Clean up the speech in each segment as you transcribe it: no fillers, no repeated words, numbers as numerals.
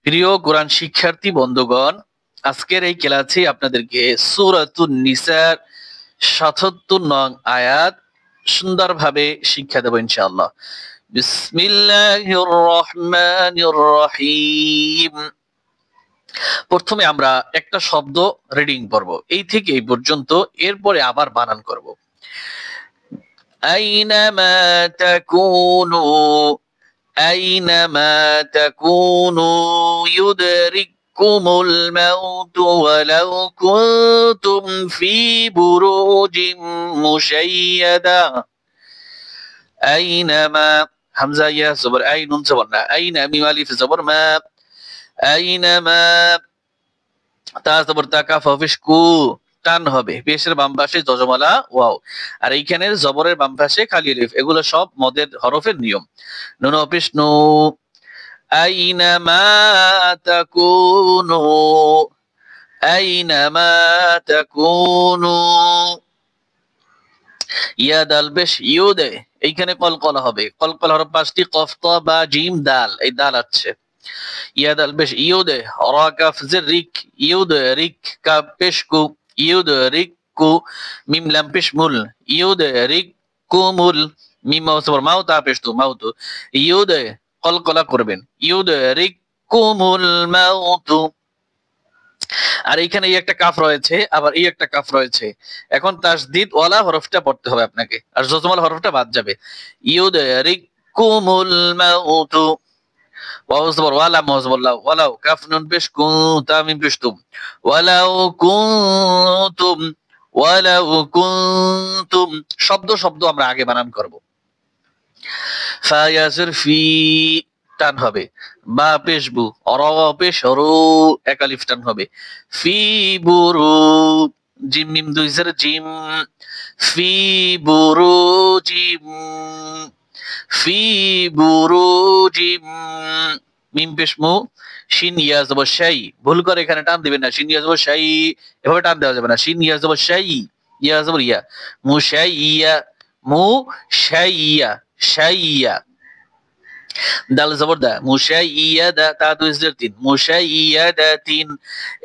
প্রিয় কোরআন শিক্ষার্থী বন্ধুগণ, আজকের এই ক্লাসে আপনাদেরকে সূরাতুন নিসার ৭৭ নং আয়াত সুন্দরভাবে শিক্ষা দেব ইনশাআল্লাহ। বিসমিল্লাহির রহমানির রহিম। প্রথমে আমরা একটা শব্দ রিডিং করব, এই থেকে এই পর্যন্ত, এরপরে আবার বানান করব। আইনামা তাকুনু, আইনামা তাকুনু ইউদরিকুমুল মাউতু ওয়ালাউ কুনতুম ফি বুরুজিম মুশাইয়াদা। আইনামা, হামজা ইয়া জবর আই, নুন জবর না, আইনা মিম আলিফ জবর মা, আইনামা, তা জবর তা, কাফ হাফিশ কু, টান হবে। পেশের বাম পাশে যজমালা ওয়াও, আর এইখানে জবরের বাম পাশে খালি আলিফ। এগুলো সব মদের হরফের নিয়ম। নুন হাফিশ নু, আইনামা তাকুনু, আইনামা তাকুনু। ইয়া দাল বেশ ইউদে, এইখানে কলকলা হবে। কলকলা হরফ পাঁচটি, কফ ত বা জিম দাল, এই দাল আছে। ইয়া দাল বেশ ইউদে, রা কাফ জের রিক, ইউদে রিক, কাফ পেশ কু, ইউদে রিক কু, মিম লাম পেশ মুল, ইউদে রিক কুমুল, মিম মাউ সবর মাউ, তা পেশ তু মাউতু, ইউদে কলকলা করবেন, ইউদে রিক কুমুল মাউতু। আর এইখানে এই একটা কাফ রয়েছে, আবার এই একটা কাফ রয়েছে। এখন তাসদিদ ওয়ালা হরফটা পড়তে হবে আপনাকে, আর জজমাল হরফটা বাদ যাবে। ইউদরিকুমুল মাউতু, ওয়াও জবর ওয়ালা, মাউ জবর লাউ, ওয়ালাউ, কাফ নুন পেশ কু, তা মিম পেশ তুম, ওয়ালাউ কুনতুম, ওয়ালাউ কুনতুম। শব্দ শব্দ আমরা আগে বানান করব। ফা ইয়াজের ফি, টান হবে। বা পেশ বু, র পেশ রু, এক আলিফ টান হবে। ফি বুরু, জিম মিম দুই জের জিম, ফি বুরু জিম, ফি বুরু জিম, মিম পেশ মু, শিন ইয়া জবর শাই। ভুল করে এখানে টান দিবেন না, শিন ইয়া জবর শাই, এভাবে টান দেওয়া যাবে না। শিন ইয়া জবর শাই, ইয়া জবর ইয়া, মুশাইয়া, মুশাইয়া, শাইয়া। দাল জবর দা, মুশাইয়াদা, তা দুই জের তিন, মুশাইয়াদাতিন।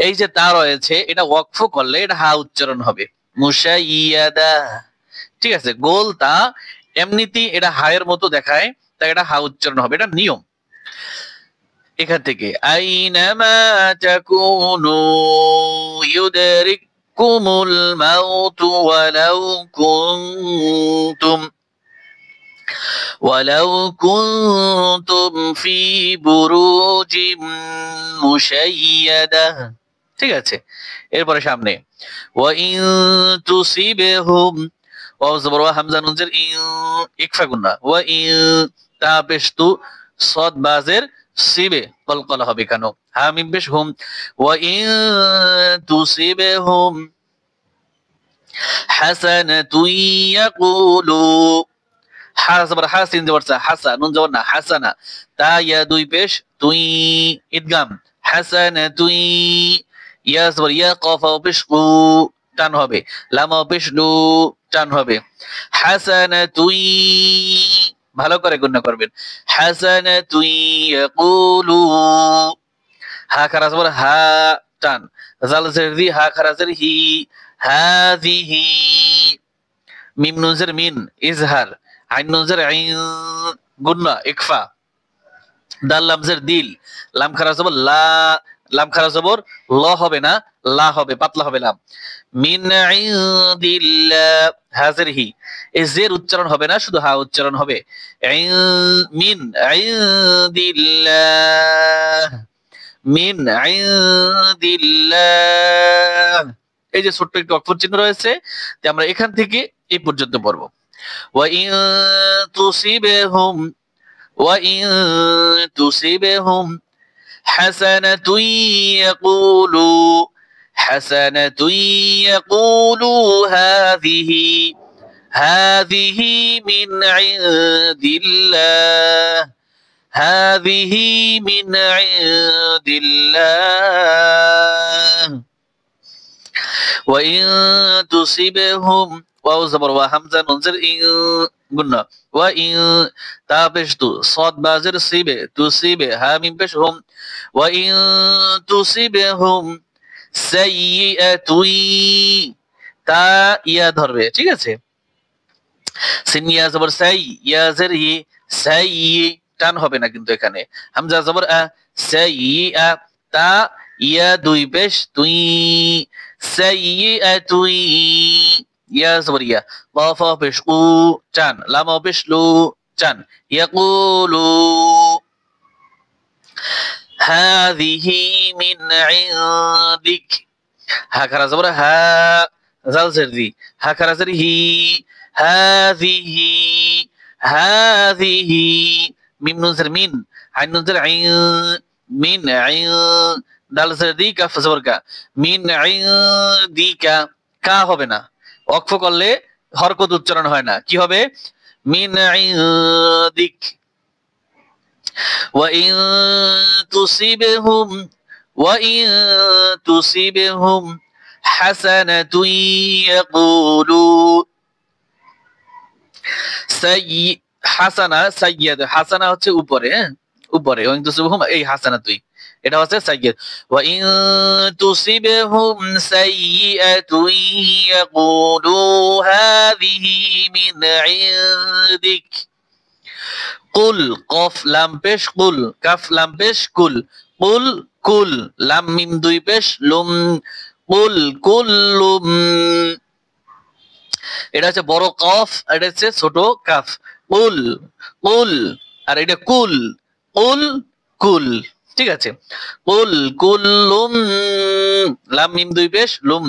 এই যে তা রয়েছে, এটা ওয়াকফ করলে এটা হা উচ্চারণ হবে, মুশাইয়াদা। ঠিক আছে, গোল তা এমনিতেই এটা হায়ের মতো দেখায়, তাই এটা হা উচ্চারণ হবে, এটা নিয়ম। এখান থেকে আইনামা তাকুনু ইউদরিকুমুল মাউতু ওয়ালাউ কুনতুম, ওয়ালাউ কুনতুম ফি বুরুজিম মুশাইয়াদা। ঠিক আছে, এরপরে সামনে ওয়া ইন তুসিবহুম, ওয়া জবর ওয়া, হামজা নুন জের ইন, ইকফা গুন্না, ওয়া ইন, তা পেশ তু, সাদ বাজের সিবে, কলকলা হবে কেন। হা মিম পেশ হুম, ওয়া ইন তুসিবহুম হাসানাতুন ইয়াকুলু, হা জবর হা, সিন জবর সা, হাসা, নুন জবর না, হাসানা, তা ইয়া দুই পেশ তুই, ইদগাম, হাসানাতুন, ইয়া জবর ইয়া, কফ পেশ কু, টান হবে। লাম পেশ লু, টান হবে। হাসানাতুন, ভালো করে গুণনা করবেন। হাসানাতুন ইয়াকুলু, হা খারা জবর হা, টান, জাল জের জি, হা খারা জের হি, হাযিহি, মিম নুন জের মিন, ইজহার, আইন নুন জের আইন, গুন্না, ইকফা, দাল লাম জের দিল, লাম খারা জবর লা, লাম খারা জবর ল হবে না, লা হবে, পাতলা হবে লাম। মিন ইনদিল্লাহ, হাজের হি, এই জের উচ্চারণ হবে না, শুধু হা উচ্চারণ হবে। মিন ইনদিল্লাহ, মিন ইনদিল্লাহ। এই যে ছোট্ট একটু অক্ষর চিহ্ন রয়েছে, আমরা এখান থেকে এই পর্যন্ত পড়বো। ওয়া ইন তুসিবহুম, ওয়া ইন তুসিবহুম হাসানাতুন ইয়াকুলু, হাসানাতুন ইয়াকুলু হাযিহি, হাযিহি মিন ইনদিল্লাহ, হাযিহি মিন ইনদিল্লাহ। وإن تصبهم ওয়াও জবর ওয়া হামজা নুন জের ই গুন্না ওয়া ই তা পেশ তু সাদ বা জের সিবে তুসিবে হা মিম পেশ হুম ওয়া ই তুসিবহুম সাইয়্যাতুই তা ইয়া ধরবে ঠিক আছে সিন ইয়া জবর সাই ইয়া জের ই সাই টান হবে না কিন্তু এখানে হামজা জবর আ সাই আ তা ইয়া দুই পেশ তুই সাইয়্যাতুই ইয়া জবর ইয়া কফ পেশ উ টান লাম পেশ লু টান ইয়াকুলু হাযিহি মিন ইনদিক হা খারা জবর হা জাল জের দি হা খারা জের হি হাযিহি হাযিহি মিম নুন জের মিন আইন নুন জের আইন মিন আইন দাল জের দি কাফ জবর কা মিন আইদিকা কা হবে না ওয়াকফ করলে হরকত উচ্চারণ হয় না কি হবে মিন আইদিক وإن تصبهم حسنة يقولوا হাসানা সাইয়্যিদ হাসানা হচ্ছে উপরে উপরে ওয়াইন তুসিবহুম এই হাসানা তুই এটা হচ্ছে সাইয়্যিদ ওয়া ইন তুসিবহুম সাইয়্যাতুন ইয়াকুলু হাযিহি মিন ইনদিক কুল কফ লাম পেশ কুল কাফ লাম পেশ কুল কুল কুল লাম মিম দুই পেশ লুম কুল কুল্লুম এটা হচ্ছে বড় কফ এটা হচ্ছে ছোট কাফ কুল কুল আর এটা কুল কুল কুল ঠিক আছে কুল কুল্লুম লাম মিম দুই পেশ লুম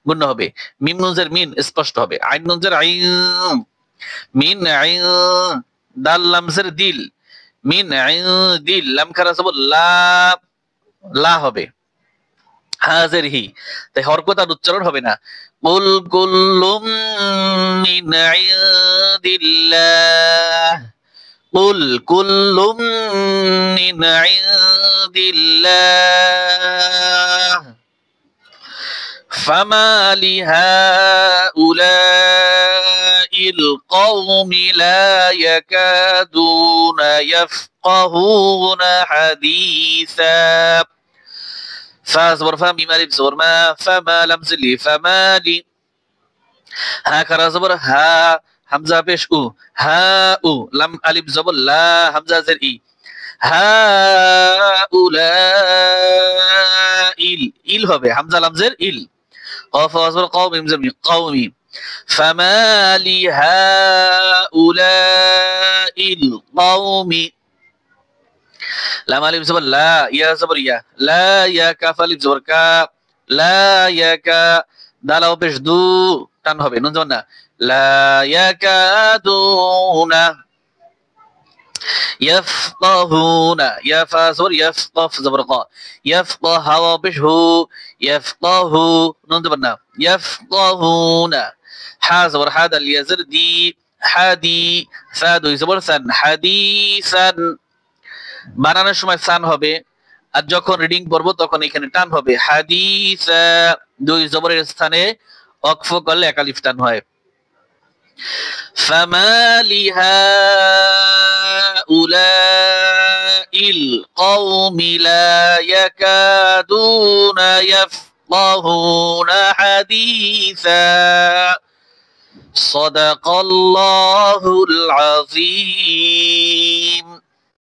গুণ হবে মিম নুনজের মিন স্পষ্ট হবে আইন নুনজের আইন মিন আইন দাল লামজের দিল মিন আইন দিল লাম খারা সব লা লা হবে হাজের হি তাই হরকত আর উচ্চারণ হবে না কুল কুল্লুম মিন ইনদিল্লাহ কুল কুল্লুম মিন ইনদিল্লাহ ফামা লিহাউলাইল কওমি লা ইয়াকাদুনা ইয়াফকাহুনা হাদিসা ফা জবর ফা মিম আলিফ জবর মা ফামা লাম জিলি ফামালি হা খারা জবর হা হামজা পেশ উ হা উ লাম আলিফ জবর লা হামজা জের ই হা উলা ইল ইল হবে হামজা লাম জের ইল قاف وزبر قوم مزمي قومي فما لهؤلاء القوم لام الف زبر لا يا زبر يا لا يا كاف الف زبر كا لا يا كا دال او পেশ দু টান হবে নুন জবর না লা ইয়াকাদুনা يفقهون يا فازور يفقف زبر قا يفقه هوا بشه يفقه نون دبرنا يفقهون حا زبر هذا اليزر دي حدي ثاد زبر ثن حديثا বানানোর সময় সান হবে আর যখন রিডিং পড়ব তখন এখানে টান হবে হাদিসা দুই জবরের স্থানে ওয়াকফ করলে এক আলিফ টান হয় فما لهؤلاء القوم لا يكادون يفقهون حديثا صدق الله العظيم